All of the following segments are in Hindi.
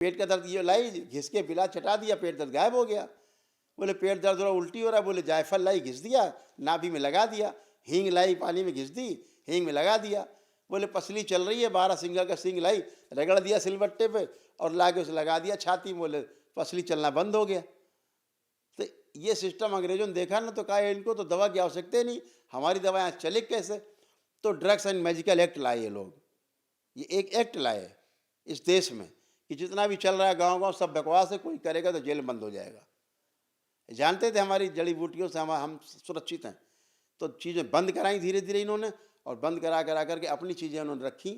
पेट का दर्द ये लाई, घिस के पिला, चटा दिया, पेट दर्द गायब हो गया। बोले पेट दर्द हो रहा, उल्टी हो रहा, बोले जायफल लाई, घिस दिया, नाभि में लगा दिया। हींग लाई, पानी में घिस दी, हींग में लगा दिया। बोले पसली चल रही है, 12 सिंगा का सींग लाई, रगड़ दिया सिलबट्टे पे और ला के उसे लगा दिया छाती में, बोले पसली चलना बंद हो गया। तो ये सिस्टम अंग्रेजों ने देखा ना, तो कहा इनको तो दवा की आवश्यकता ही नहीं, हमारी दवा यहाँ चले कैसे। तो ड्रग्स एंड मेडिकल एक्ट लाए ये लोग, ये एक एक्ट लाए इस देश में कि जितना भी चल रहा है गांव गांव सब बकवास है, कोई करेगा तो जेल बंद हो जाएगा। जानते थे हमारी जड़ी बूटियों से हम सुरक्षित हैं, तो चीज़ें बंद कराई धीरे धीरे इन्होंने, और बंद करा करके अपनी चीज़ें उन्होंने रखी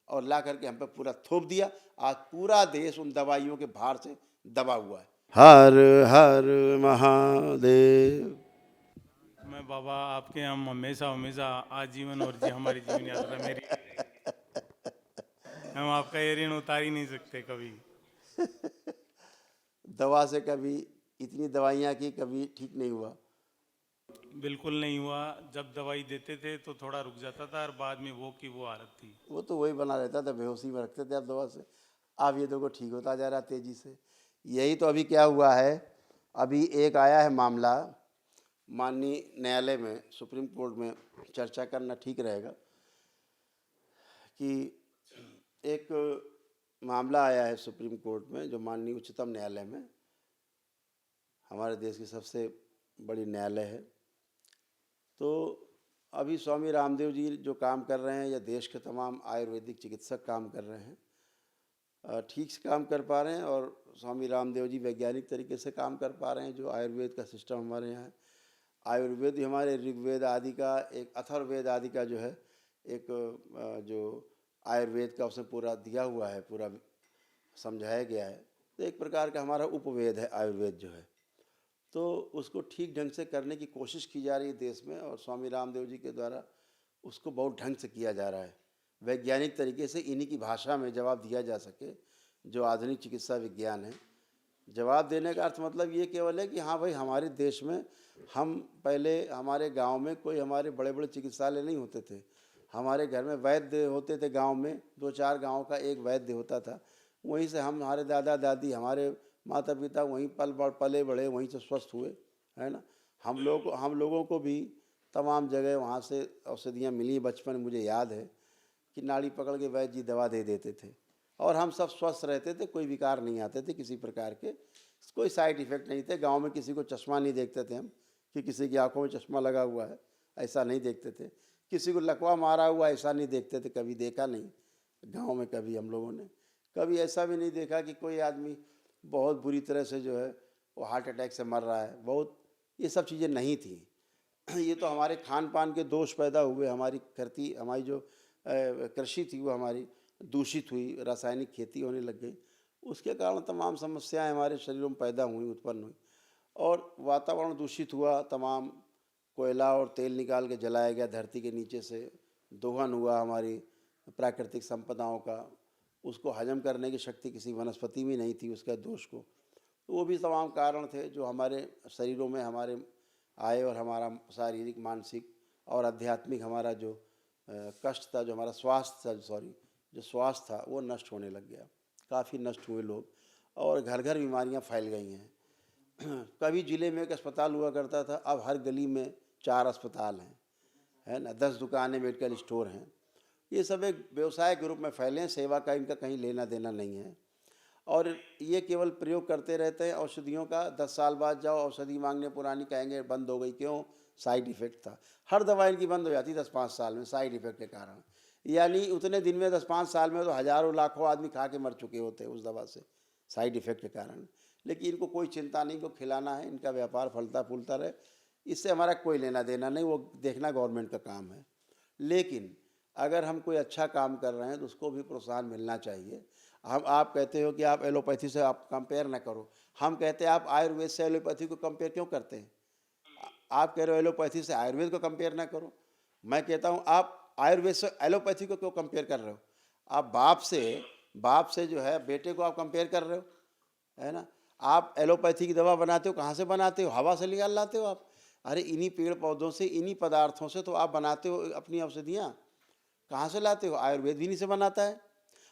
और ला करके हम पे पूरा थोप दिया। आज पूरा देश उन दवाइयों के भार से दबा हुआ है। हर हर महादेव। मैं बाबा आपके हम हमेशा हमेशा आजीवन और हमारी जीवन यात्रा मेरी हम आपका ये ऋण उतार ही नहीं सकते कभी। दवा से कभी इतनी दवाइयाँ की, कभी ठीक नहीं हुआ, बिल्कुल नहीं हुआ। जब दवाई देते थे तो थोड़ा रुक जाता था और बाद में वो की वो हालत थी। वो तो वही बना रहता था, बेहोशी में रखते थे आप दवा से। अब ये देखो ठीक होता जा रहा तेज़ी से। यही तो अभी क्या हुआ है, अभी एक आया है मामला माननीय न्यायालय में, सुप्रीम कोर्ट में चर्चा करना ठीक रहेगा कि एक मामला आया है सुप्रीम कोर्ट में, जो माननीय उच्चतम न्यायालय में, हमारे देश की सबसे बड़ी न्यायालय है। तो अभी स्वामी रामदेव जी जो काम कर रहे हैं, या देश के तमाम आयुर्वेदिक चिकित्सक काम कर रहे हैं, ठीक से काम कर पा रहे हैं। और स्वामी रामदेव जी वैज्ञानिक तरीके से काम कर पा रहे हैं। जो आयुर्वेद का सिस्टम हमारे यहाँ है, आयुर्वेद हमारे ऋग्वेद आदि का, एक अथर्ववेद आदि का जो है, एक जो आयुर्वेद का उसमें पूरा दिया हुआ है, पूरा समझाया गया है। तो एक प्रकार का हमारा उपवेद है आयुर्वेद जो है। तो उसको ठीक ढंग से करने की कोशिश की जा रही है देश में, और स्वामी रामदेव जी के द्वारा उसको बहुत ढंग से किया जा रहा है, वैज्ञानिक तरीके से, इन्हीं की भाषा में जवाब दिया जा सके, जो आधुनिक चिकित्सा विज्ञान है। जवाब देने का अर्थ मतलब ये केवल है कि हाँ भाई, हमारे देश में हम पहले, हमारे गांव में कोई हमारे बड़े बड़े चिकित्सालय नहीं होते थे। हमारे घर में वैद्य होते थे, गांव में 2-4 गांव का एक वैद्य होता था। वहीं से हमारे दादा दादी, हमारे माता पिता वहीं पले बड़े, वहीं से स्वस्थ हुए, है ना। हम लोगों को भी तमाम जगह वहाँ से औषधियाँ मिली। बचपन मुझे याद है कि नाड़ी पकड़ के वैद्य जी दवा दे देते थे, और हम सब स्वस्थ रहते थे, कोई विकार नहीं आते थे किसी प्रकार के, कोई साइड इफ़ेक्ट नहीं थे। गांव में किसी को चश्मा नहीं देखते थे हम कि किसी की आंखों में चश्मा लगा हुआ है, ऐसा नहीं देखते थे। किसी को लकवा मारा हुआ, ऐसा नहीं देखते थे, कभी देखा नहीं गांव में। कभी हम लोगों ने कभी ऐसा भी नहीं देखा कि कोई आदमी बहुत बुरी तरह से जो है वो हार्ट अटैक से मर रहा है। बहुत ये सब चीज़ें नहीं थी। ये तो हमारे खान पान के दोष पैदा हुए, हमारी जो कृषि थी वो हमारी दूषित हुई, रासायनिक खेती होने लग गई, उसके कारण तमाम समस्याएं हमारे शरीरों में पैदा हुई, उत्पन्न हुई। और वातावरण दूषित हुआ, तमाम कोयला और तेल निकाल के जलाया गया धरती के नीचे से, दोहन हुआ हमारी प्राकृतिक संपदाओं का, उसको हजम करने की शक्ति किसी वनस्पति में नहीं थी, उसका दोष को। तो वो भी तमाम कारण थे जो हमारे शरीरों में हमारे आए, और हमारा शारीरिक, मानसिक और आध्यात्मिक हमारा जो कष्ट था, जो हमारा जो स्वास्थ्य था, वो नष्ट होने लग गया। काफ़ी नष्ट हुए लोग, और घर घर बीमारियां फैल गई हैं। कभी ज़िले में एक अस्पताल हुआ करता था, अब हर गली में 4 अस्पताल हैं, है ना, 10 दुकानें, मेडिकल स्टोर हैं। ये सब एक व्यवसाय के रूप में फैले हैं, सेवा का इनका कहीं लेना देना नहीं है। और ये केवल प्रयोग करते रहते हैं औषधियों का। 10 साल बाद जाओ औषधि मांगने, पुरानी कहेंगे बंद हो गई, क्यों? साइड इफ़ेक्ट था। हर दवा इनकी बंद हो जाती 10-5 साल में साइड इफ़ेक्ट के कारण। यानी उतने दिन में, 10-5 साल में तो हज़ारों लाखों आदमी खा के मर चुके होते हैं उस दवा से, साइड इफ़ेक्ट के कारण। लेकिन इनको कोई चिंता नहीं, इनको खिलाना है, इनका व्यापार फलता फूलता रहे, इससे हमारा कोई लेना देना नहीं, वो देखना गवर्नमेंट का काम है। लेकिन अगर हम कोई अच्छा काम कर रहे हैं तो उसको भी प्रोत्साहन मिलना चाहिए। आप कहते हो कि आप एलोपैथी से आप कंपेयर ना करो, हम कहते हैं आप आयुर्वेद से एलोपैथी को कंपेयर क्यों करते हैं? आप कह रहे हो एलोपैथी से आयुर्वेद को कंपेयर ना करो, मैं कहता हूँ आप आयुर्वेद से एलोपैथी को क्यों कंपेयर कर रहे हो? आप बाप से जो है बेटे को आप कंपेयर कर रहे हो, है ना। आप एलोपैथी की दवा बनाते हो, कहाँ से बनाते हो? हवा से निकाल लाते हो आप। अरे इन्हीं पेड़ पौधों से, इन्हीं पदार्थों से तो आप बनाते हो अपनी औषधियाँ। कहाँ से लाते हो? आयुर्वेद भी इन्हीं से बनाता है।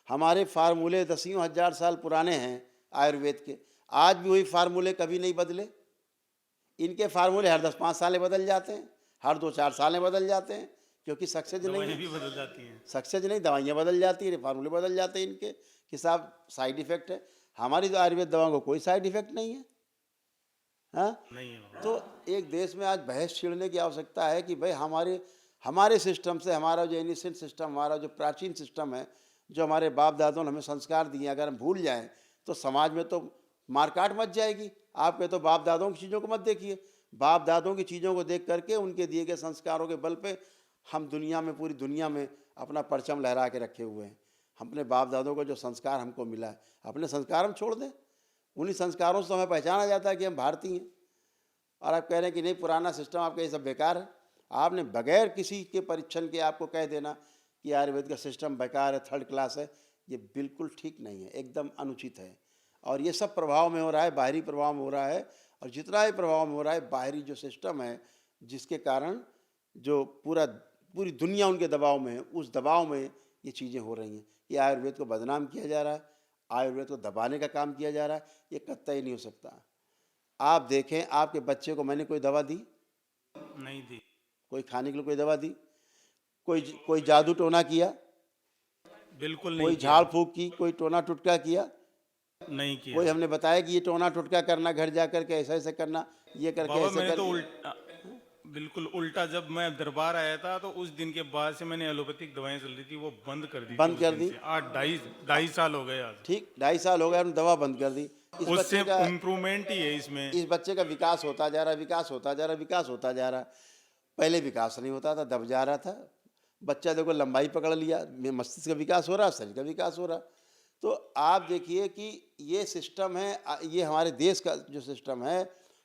हमारे फार्मूले दसियों हजार साल पुराने हैं आयुर्वेद के, आज भी वही फार्मूले कभी नहीं बदले। इनके फार्मूले हर 10-5 साल में बदल जाते हैं, हर 2-4 साल में बदल जाते हैं, क्योंकि सक्सेस नहीं दवाएं है। भी बदल जाती हैं। सक्सेस नहीं, दवाइयाँ बदल जाती हैं, फार्मूले बदल जाते हैं इनके कि साहब साइड इफेक्ट है। हमारी तो आयुर्वेद दवाओं को कोई साइड इफेक्ट नहीं है। हाँ, नहीं है बाबा। तो एक देश में आज बहस छिड़ने की आवश्यकता है कि भाई हमारे हमारे सिस्टम से, हमारा जो एनिसेंट सिस्टम, हमारा जो प्राचीन सिस्टम है, जो हमारे बाप दादों ने हमें संस्कार दिए, अगर हम भूल जाएं तो समाज में तो मारकाट मच जाएगी। आपके तो बाप दादों की चीज़ों को मत देखिए, बाप दादों की चीज़ों को देख करके उनके दिए गए संस्कारों के बल पे हम दुनिया में, पूरी दुनिया में अपना परचम लहरा के रखे हुए हैं। हम अपने बाप दादों को जो संस्कार हमको मिला है, अपने संस्कार हम छोड़ दें? उन्हीं संस्कारों से तो हमें पहचाना जाता है कि हम भारतीय हैं। और आप कह रहे हैं कि नहीं पुराना सिस्टम आपका ये सब बेकार है। आपने बगैर किसी के परीक्षण के आपको कह देना कि आयुर्वेद का सिस्टम बेकार है, थर्ड क्लास है, ये बिल्कुल ठीक नहीं है, एकदम अनुचित है। और ये सब प्रभाव में हो रहा है, बाहरी प्रभाव में हो रहा है। और जितना भी प्रभाव में हो रहा है, बाहरी जो सिस्टम है जिसके कारण जो पूरी दुनिया उनके दबाव में है, उस दबाव में ये चीज़ें हो रही हैं। ये आयुर्वेद को बदनाम किया जा रहा है, आयुर्वेद को दबाने का काम किया जा रहा है, ये कतई नहीं हो सकता। आप देखें, आपके बच्चे को मैंने कोई दवा दी? नहीं दी। कोई खाने के लिए कोई दवा दी? कोई जादू टोना किया? बिल्कुल कोई नहीं किया। झाड़ फूक की? कोई टोना टुटका किया? नहीं किया। कोई हमने बताया कि ये टोना टुटका करना, घर जा करके ऐसा ऐसा करना, ये करके बाबा ऐसे मैंने तो करके। बिल्कुल उल्टा, जब मैं दरबार आया था तो उस दिन के बाद से मैंने एलोपैथिक दवाएं चल रही थी वो बंद कर दी थी। बंद उस कर दिन दी? से आज ढाई ढाई साल हो गए आज। ठीक, 2.5 साल हो गए, हमने दवा बंद कर दी। इस उससे बच्चे का इम्प्रूवमेंट ही है इसमें। इस बच्चे का विकास होता जा रहा है, विकास होता जा रहा है, विकास होता जा रहा है। पहले विकास नहीं होता था, दब जा रहा था बच्चा। देखो लंबाई पकड़ लिया, मस्तिष्क का विकास हो रहा, शरीर का विकास हो रहा। तो आप देखिए कि ये सिस्टम है, ये हमारे देश का जो सिस्टम है,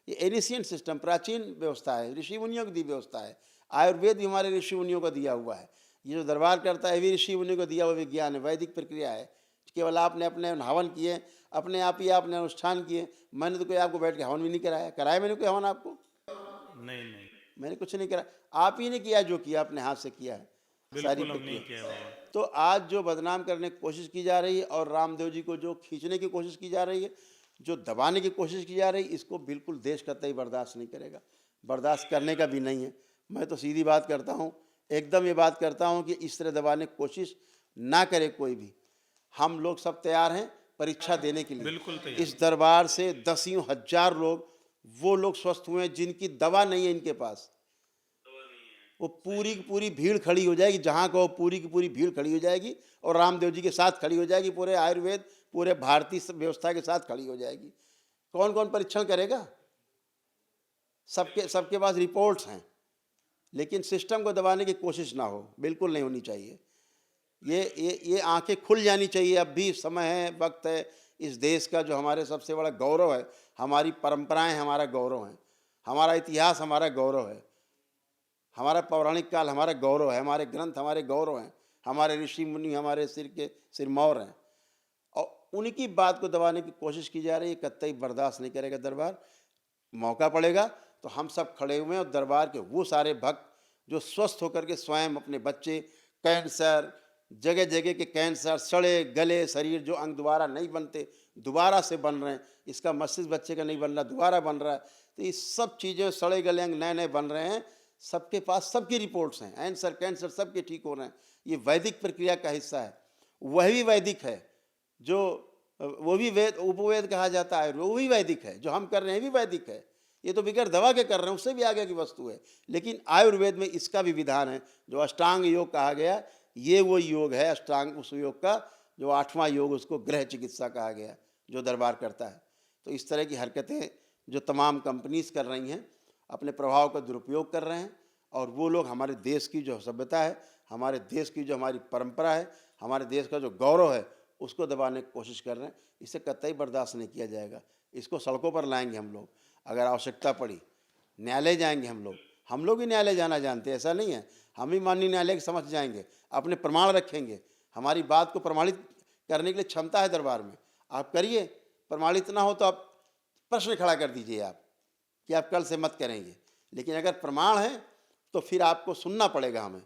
ये एनिशियंट सिस्टम, प्राचीन व्यवस्था है, ऋषि मुनियों की दी व्यवस्था है। आयुर्वेद भी हमारे ऋषि मुनियों को दिया हुआ है। ये जो दरबार करता है, भी ऋषि मुनियों को दिया हुआ विज्ञान है, वैदिक प्रक्रिया है। केवल आपने अपने हवन किए, अपने आप ही आपने अनुष्ठान किए। मैंने तो कोई आपको बैठ के हवन भी नहीं कराया। कराया मैंने कोई हवन आपको? नहीं नहीं, मैंने कुछ नहीं करा। आप ही ने किया, जो किया अपने हाथ से किया है सारी बिल्कुल हम प्रक्रिया। नहीं किया है बाबा। तो आज जो बदनाम करने की कोशिश की जा रही है और रामदेव जी को जो खींचने की कोशिश की जा रही है, जो दबाने की कोशिश की जा रही है, इसको बिल्कुल देश कतई बर्दाश्त नहीं करेगा, बर्दाश्त करने का भी नहीं है। मैं तो सीधी बात करता हूँ, एकदम ये बात करता हूँ कि इस तरह दबाने की कोशिश ना करे कोई भी। हम लोग सब तैयार हैं परीक्षा देने के लिए। बिल्कुल तैयार। इस दरबार से दसियों हजार लोग, वो लोग स्वस्थ हुए हैं जिनकी दवा नहीं है इनके पास। वो पूरी की पूरी भीड़ खड़ी हो जाएगी, जहाँ को पूरी की पूरी भीड़ खड़ी हो जाएगी और रामदेव जी के साथ खड़ी हो जाएगी, पूरे आयुर्वेद, पूरे भारतीय व्यवस्था के साथ खड़ी हो जाएगी। कौन कौन परीक्षण करेगा? सबके पास रिपोर्ट्स हैं, लेकिन सिस्टम को दबाने की कोशिश ना हो, बिल्कुल नहीं होनी चाहिए। ये आंखें खुल जानी चाहिए। अब भी समय है, वक्त है। इस देश का जो हमारे सबसे बड़ा गौरव है, हमारी परंपराएं हमारा गौरव है, हमारा इतिहास हमारा गौरव है, हमारा पौराणिक काल हमारा गौरव है, हमारे ग्रंथ हमारे गौरव हैं, हमारे ऋषि मुनि हमारे सिर के सिरमौर हैं। और उनकी बात को दबाने की कोशिश की जा रही है, कतई बर्दाश्त नहीं करेगा दरबार। मौका पड़ेगा तो हम सब खड़े हुए हैं, और दरबार के वो सारे भक्त जो स्वस्थ होकर के स्वयं अपने बच्चे, कैंसर, जगह जगह के कैंसर, सड़े गले शरीर, जो अंग दोबारा नहीं बनते, दोबारा से बन रहे हैं। इसका मस्तिष्क बच्चे का नहीं बन रहा, दोबारा बन रहा है। तो ये सब चीज़ें, सड़े गले अंग नए नए बन रहे हैं, सबके पास सबकी रिपोर्ट्स हैं। कैंसर कैंसर सबके ठीक हो रहे हैं। ये वैदिक प्रक्रिया का हिस्सा है। वह भी वैदिक है, जो वो भी वेद, उपवेद कहा जाता है, वो भी वैदिक है। जो हम कर रहे हैं भी वैदिक है। ये तो बिगैर दवा के कर रहे हैं, उससे भी आगे की वस्तु है। लेकिन आयुर्वेद में इसका भी विधान है, जो अष्टांग योग कहा गया। ये वो योग है अष्टांग, उस योग का जो 8वां योग, उसको गृह चिकित्सा कहा गया, जो दरबार करता है। तो इस तरह की हरकतें जो तमाम कंपनीज कर रही हैं, अपने प्रभाव का दुरुपयोग कर रहे हैं। और वो लोग हमारे देश की जो सभ्यता है, हमारे देश की जो हमारी परंपरा है, हमारे देश का जो गौरव है, उसको दबाने की कोशिश कर रहे हैं। इसे कतई बर्दाश्त नहीं किया जाएगा। इसको सड़कों पर लाएंगे हम लोग, अगर आवश्यकता पड़ी न्यायालय जाएंगे हम लोग ही न्यायालय जाना जानते हैं, ऐसा नहीं है। हम ही माननीय न्यायालय के समझ जाएंगे, अपने प्रमाण रखेंगे। हमारी बात को प्रमाणित करने के लिए क्षमता है दरबार में। आप करिए, प्रमाणित ना हो तो आप प्रश्न खड़ा कर दीजिए आप कि आप कल से मत करेंगे। लेकिन अगर प्रमाण है तो फिर आपको सुनना पड़ेगा हमें।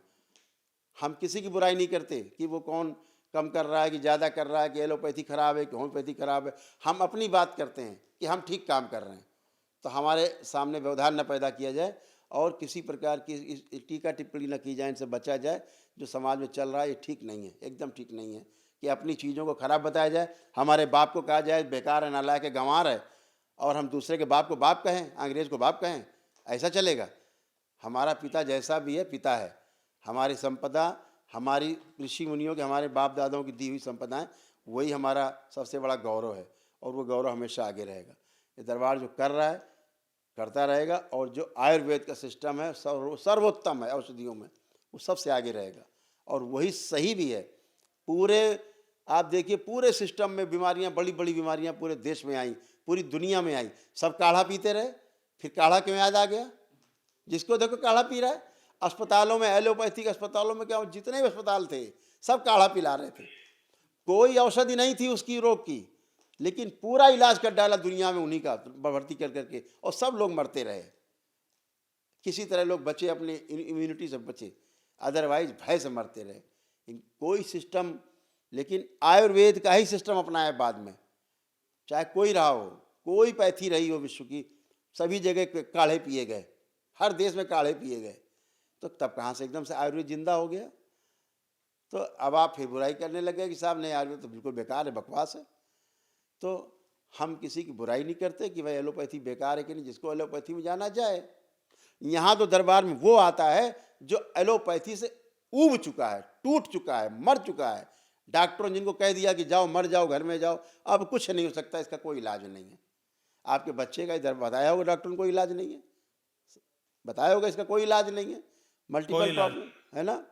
हम किसी की बुराई नहीं करते कि वो कौन कम कर रहा है कि ज़्यादा कर रहा है, कि एलोपैथी खराब है कि होम्योपैथी खराब है। हम अपनी बात करते हैं कि हम ठीक काम कर रहे हैं, तो हमारे सामने व्यवधान न पैदा किया जाए और किसी प्रकार की इस टीका टिप्पणी न की जाए, इनसे बचा जाए। जो समाज में चल रहा है ये ठीक नहीं है, एकदम ठीक नहीं है कि अपनी चीज़ों को खराब बताया जाए। हमारे बाप को कहा जाए बेकार है, नालायक है, गंवार है, और हम दूसरे के बाप को बाप कहें, अंग्रेज़ को बाप कहें, ऐसा चलेगा? हमारा पिता जैसा भी है पिता है। हमारी संपदा, हमारी ऋषि मुनियों के, हमारे बाप दादाओं की दी हुई संपदाएं, वही हमारा सबसे बड़ा गौरव है और वो गौरव हमेशा आगे रहेगा। ये दरबार जो कर रहा है करता रहेगा, और जो आयुर्वेद का सिस्टम है सर्वोत्तम है औषधियों में, वो सबसे आगे रहेगा और वही सही भी है। पूरे आप देखिए पूरे सिस्टम में बीमारियां, बड़ी बड़ी बीमारियां पूरे देश में आई, पूरी दुनिया में आई, सब काढ़ा पीते रहे। फिर काढ़ा क्यों याद आ गया? जिसको देखो काढ़ा पी रहा है। अस्पतालों में, एलोपैथिक अस्पतालों में क्या, जितने भी अस्पताल थे सब काढ़ा पिला रहे थे। कोई औषधि नहीं थी उसकी रोग की, लेकिन पूरा इलाज कर डाला दुनिया में उन्हीं का भर्ती कर करके, और सब लोग मरते रहे। किसी तरह लोग बचे, अपने इम्यूनिटी से बचे, अदरवाइज भय से मरते रहे। कोई सिस्टम, लेकिन आयुर्वेद का ही सिस्टम अपनाया बाद में। चाहे कोई रहा हो, कोई पैथी रही हो विश्व की, सभी जगह काढ़े पिए गए, हर देश में काढ़े पिए गए। तो तब कहाँ से एकदम से आयुर्वेद जिंदा हो गया? तो अब आप फिर बुराई करने लगे कि साहब नहीं, आयुर्वेद तो बिल्कुल बेकार है, बकवास है। तो हम किसी की बुराई नहीं करते कि भाई एलोपैथी बेकार है कि नहीं, जिसको एलोपैथी में जाना जाए। यहाँ तो दरबार में वो आता है जो एलोपैथी से ऊब चुका है, टूट चुका है, मर चुका है। डॉक्टरों ने जिनको कह दिया कि जाओ, मर जाओ, घर में जाओ, अब कुछ नहीं हो सकता, इसका कोई इलाज नहीं है। आपके बच्चे का इधर बताया होगा डॉक्टर ने कोई इलाज नहीं है, बताया होगा इसका कोई इलाज नहीं है, मल्टीपल कोई इलाज प्रॉब्लम है ना।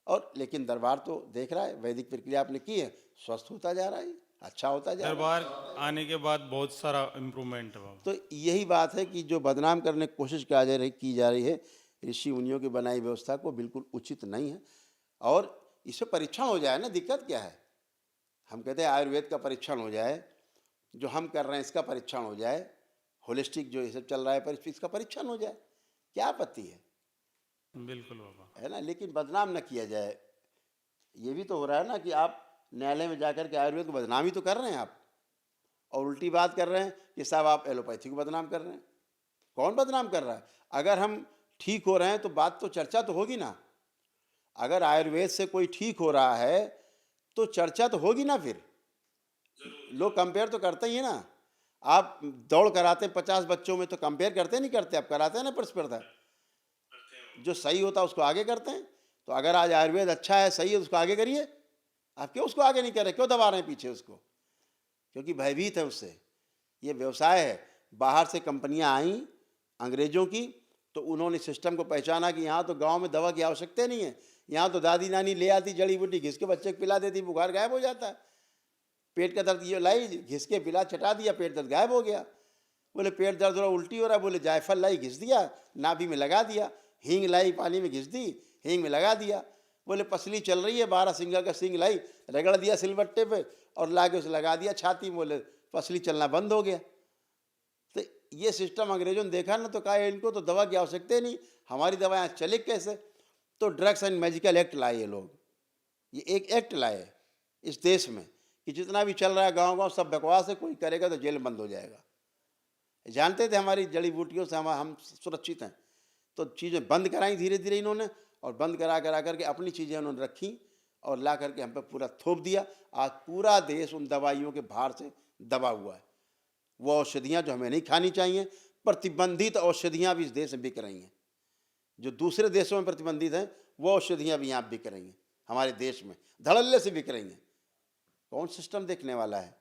और लेकिन दरबार तो देख रहा है, वैदिक प्रक्रिया आपने की है, स्वस्थ होता जा रहा है, अच्छा होता जा रहा है। दरबार आने के बाद बहुत सारा इम्प्रूवमेंट है बाबा। तो यही बात है कि जो बदनाम करने की कोशिश की जा रही है ऋषि मुनियों की बनाई व्यवस्था को, बिल्कुल उचित नहीं है। और इससे परीक्षण हो जाए ना, दिक्कत क्या है? हम कहते हैं आयुर्वेद का परीक्षण हो जाए, जो हम कर रहे हैं इसका परीक्षण हो जाए, होलिस्टिक जो ये सब चल रहा है इसका परीक्षण हो जाए, क्या आपत्ति है? बिल्कुल बाबा। है ना। लेकिन बदनाम न किया जाए। ये भी तो हो रहा है ना कि आप न्यायालय में जाकर के आयुर्वेद को बदनाम ही तो कर रहे हैं आप, और उल्टी बात कर रहे हैं कि साहब आप एलोपैथी को बदनाम कर रहे हैं। कौन बदनाम कर रहा है? अगर हम ठीक हो रहे हैं तो बात तो, चर्चा तो होगी ना। अगर आयुर्वेद से कोई ठीक हो रहा है तो चर्चा तो होगी ना। फिर लोग कंपेयर तो करते ही है ना। आप दौड़ कराते हैं 50 बच्चों में, तो कंपेयर करते नहीं करते, आप कराते हैं ना प्रतिस्पर्धा। जो सही होता है उसको आगे करते हैं। तो अगर आज आयुर्वेद अच्छा है, सही है, उसको आगे करिए। आप क्यों उसको आगे नहीं कर रहे, क्यों दबा रहे हैं पीछे उसको? क्योंकि भयभीत है उससे। ये व्यवसाय है। बाहर से कंपनियां आई अंग्रेजों की, तो उन्होंने सिस्टम को पहचाना कि यहाँ तो गांव में दवा की आवश्यकता नहीं है, यहाँ तो दादी नानी ले आती जड़ी बूटी, घिस के बच्चे को पिला देती, बुखार गायब हो जाता है। पेट का दर्द ये लाई, घिस के पिला, चटा दिया, पेट दर्द गायब हो गया। बोले पेट दर्द हो रहा, उल्टी हो रहा, बोले जायफल लाई, घिस दिया, नाभि में लगा दिया। हींग लाई, पानी में घिस दी, हींग में लगा दिया। बोले पसली चल रही है, 12 सिंगा का सींग लाई, रगड़ दिया सिलबट्टे पे और ला के उसे लगा दिया छाती में, बोले पसली चलना बंद हो गया। तो ये सिस्टम अंग्रेजों ने देखा ना, तो कहा इनको तो दवा की आवश्यकता ही नहीं, हमारी दवाएं चले कैसे? तो ड्रग्स एंड मेडिकल एक्ट लाए ये लोग। ये एक एक्ट लाए इस देश में कि जितना भी चल रहा है गांव गांव सब बकवास है, कोई करेगा तो जेल में बंद हो जाएगा। जानते थे हमारी जड़ी बूटियों से हम सुरक्षित हैं, तो चीज़ें बंद कराई धीरे धीरे इन्होंने, और बंद करा करके अपनी चीज़ें उन्होंने रखी और ला करके हम पे पूरा थोप दिया। आज पूरा देश उन दवाइयों के भार से दबा हुआ है। वो औषधियाँ जो हमें नहीं खानी चाहिए, प्रतिबंधित औषधियाँ भी इस देश में बिक रही हैं। जो दूसरे देशों में प्रतिबंधित हैं वो औषधियाँ भी यहाँ बिक रही हैं, हमारे देश में धड़ल्ले से बिक रही हैं। कौन सिस्टम देखने वाला है?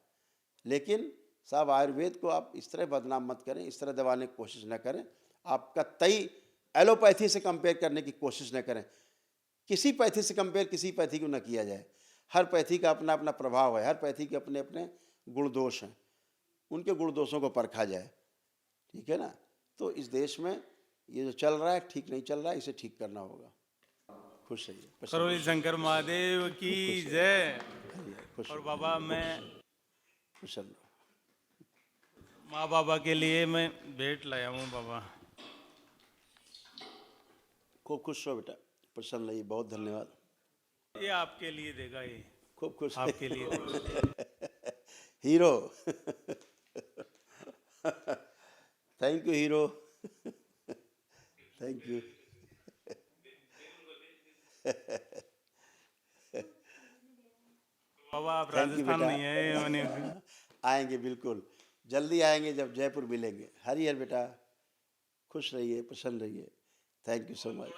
लेकिन साहब आयुर्वेद को आप इस तरह बदनाम मत करें, इस तरह दबाने की कोशिश न करें। आपका तई एलोपैथी से कंपेयर करने की कोशिश न करें। किसी पैथी से कंपेयर किसी पैथी को न किया जाए। हर पैथी का अपना अपना प्रभाव है, हर पैथी के अपने अपने गुण दोष हैं, उनके गुण दोषों को परखा जाए, ठीक है ना। तो इस देश में ये जो चल रहा है ठीक नहीं चल रहा है, इसे ठीक करना होगा। खुश रहिए। करोली शंकर महादेव की जय। खुश और बाबा मैं खुश रहो। माँ बाबा के लिए मैं भेंट लाया हूँ बाबा। खूब खुश हो बेटा, प्रसन्न रहिए, बहुत धन्यवाद। ये आपके लिए देगा ये। खूब खुश आपके लिए। Hero. Thank you hero. Thank you. बाबा आप थैंक यू राजस्थान बेटा। नहीं आए मैंने। आएंगे बिल्कुल, जल्दी आएंगे जब जयपुर मिलेंगे। हरिहर बेटा, खुश रहिए, प्रसन्न रहिए। Thank you so much.